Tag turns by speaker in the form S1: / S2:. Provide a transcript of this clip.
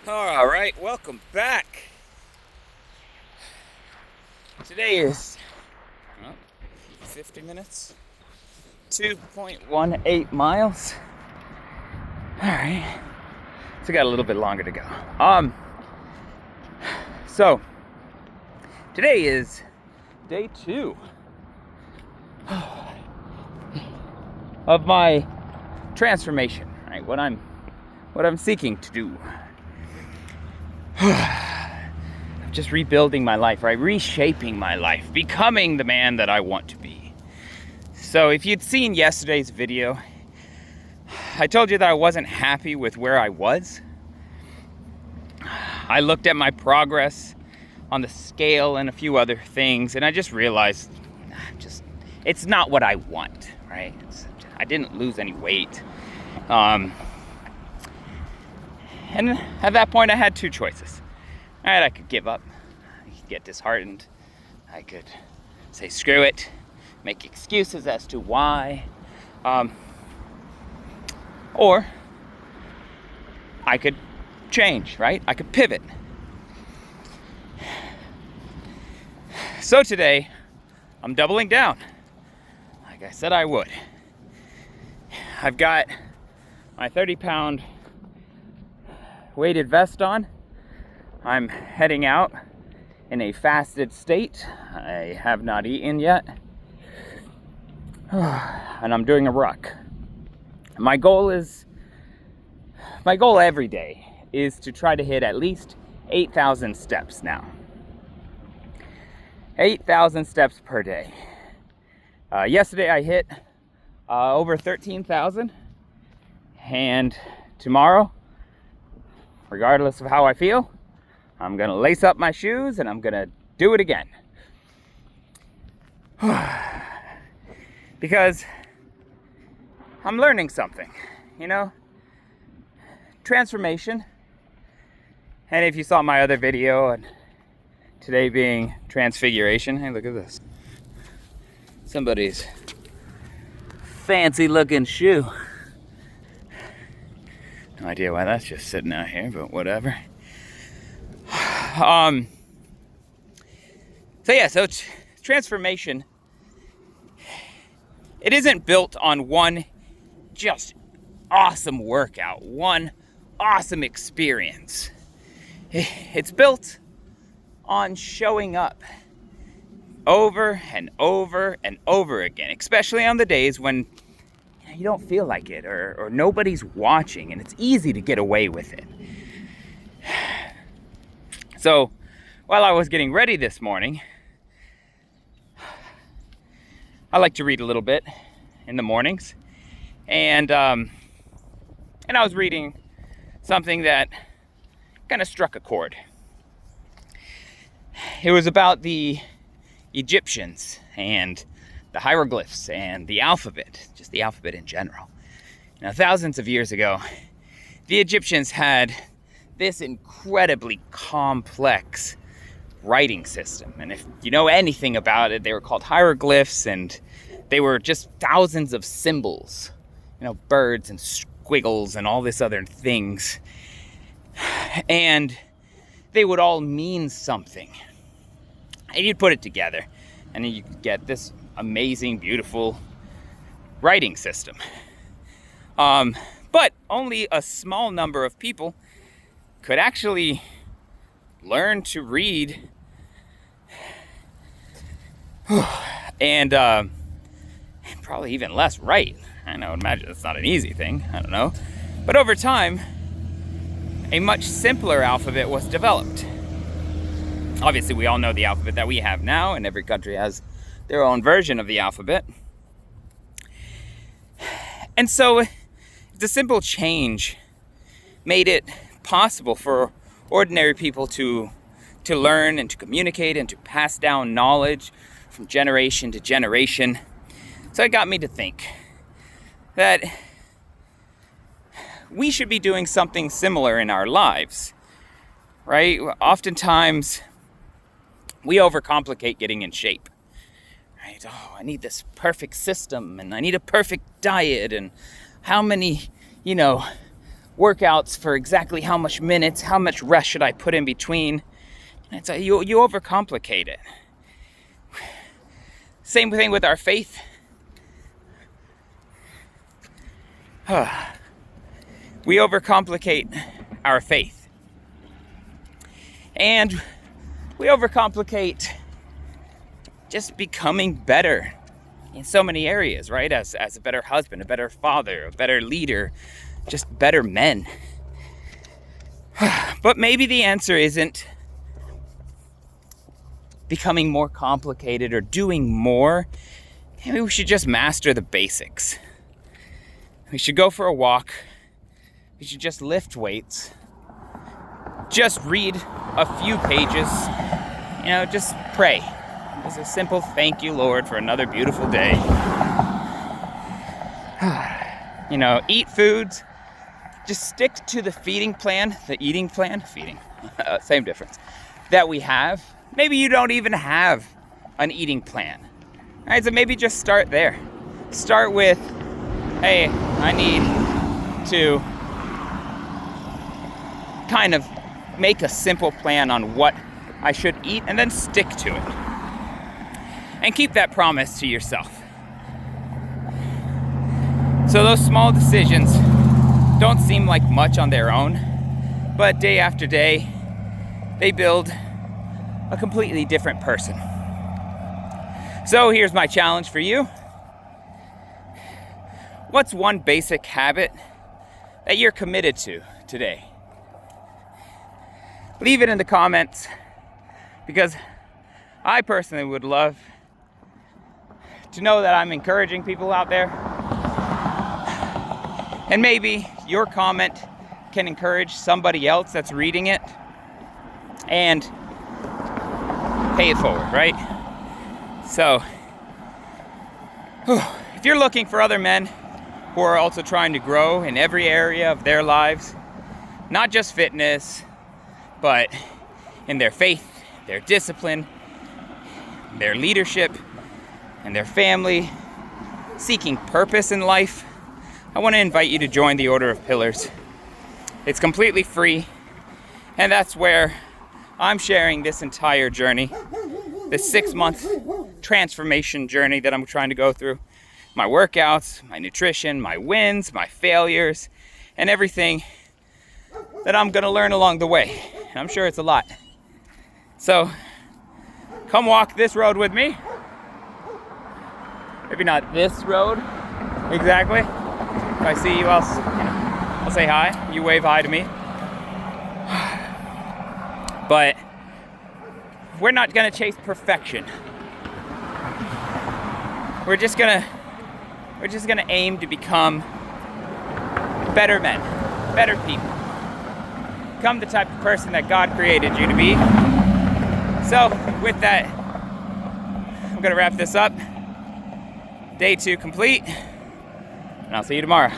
S1: All right, welcome back. Today is 50 minutes, 2.18 miles. All right, so we got a little bit longer to go. So today is day 2 of my transformation. Right, what I'm seeking to do. Just rebuilding my life, right? Reshaping my life, becoming the man that I want to be. So if you'd seen yesterday's video, I told you that I wasn't happy with where I was. I looked at my progress on the scale and a few other things, and I just realized it's not what I want, right? I didn't lose any weight. And at that point I had two choices. Alright, I could give up, I could get disheartened, I could say screw it, make excuses as to why, or I could change, right? I could pivot. So today, I'm doubling down, like I said I would. I've got my 30-pound weighted vest on. I'm heading out in a fasted state. I have not eaten yet. And I'm doing a ruck. My goal every day is to try to hit at least 8,000 steps now. 8,000 steps per day. Yesterday I hit over 13,000. And tomorrow, regardless of how I feel, I'm gonna lace up my shoes and I'm gonna do it again. Because I'm learning something, transformation. And if you saw my other video, and today being transfiguration, hey, look at this. Somebody's fancy looking shoe. No idea why that's just sitting out here, but whatever. So transformation, it isn't built on one just awesome workout, one awesome experience. It's built on showing up over and over and over again, especially on the days when you don't feel like it or nobody's watching and it's easy to get away with it. So while I was getting ready this morning, I like to read a little bit in the mornings, and I was reading something that kind of struck a chord. It was about the Egyptians and the hieroglyphs and the alphabet, just the alphabet in general. Now, thousands of years ago, the Egyptians had this incredibly complex writing system. And if you know anything about it, they were called hieroglyphs, and they were just thousands of symbols, birds and squiggles and all this other things. And they would all mean something. And you'd put it together, and then you could get this amazing, beautiful writing system. But only a small number of people could actually learn to read and probably even less write. I know, imagine it's not an easy thing, I don't know. But over time, a much simpler alphabet was developed. Obviously, we all know the alphabet that we have now, and every country has their own version of the alphabet. And so the simple change made it possible for ordinary people to learn and to communicate and to pass down knowledge from generation to generation. So it got me to think that we should be doing something similar in our lives, right? Oftentimes, we overcomplicate getting in shape, right? Oh, I need this perfect system, and I need a perfect diet, and how many, workouts for exactly how much minutes, how much rest should I put in between. And so you overcomplicate it. Same thing with our faith. We overcomplicate our faith. And we overcomplicate just becoming better in so many areas, right? As a better husband, a better father, a better leader, just better men. But maybe the answer isn't becoming more complicated or doing more. Maybe we should just master the basics. We should go for a walk. We should just lift weights. Just read a few pages. Just pray. Just a simple thank you, Lord, for another beautiful day. Eat foods. Just stick to the eating plan, same difference, that we have. Maybe you don't even have an eating plan. All right, so maybe just start there. Start with, hey, I need to kind of make a simple plan on what I should eat and then stick to it. And keep that promise to yourself. So those small decisions don't seem like much on their own, but day after day, they build a completely different person. So here's my challenge for you. What's one basic habit that you're committed to today? Leave it in the comments, because I personally would love to know that I'm encouraging people out there. And maybe your comment can encourage somebody else that's reading it and pay it forward, right? So, if you're looking for other men who are also trying to grow in every area of their lives, not just fitness, but in their faith, their discipline, their leadership, and their family, seeking purpose in life, I want to invite you to join the Order of Pillars. It's completely free, and that's where I'm sharing this entire journey, this 6-month transformation journey that I'm trying to go through. My workouts, my nutrition, my wins, my failures, and everything that I'm going to learn along the way. And I'm sure it's a lot. So, come walk this road with me. Maybe not this road exactly. If I see you, I'll say hi. You wave hi to me. But we're not going to chase perfection. We're just going to aim to become better men, better people. Become the type of person that God created you to be. So, with that, I'm going to wrap this up. Day 2 complete, and I'll see you tomorrow.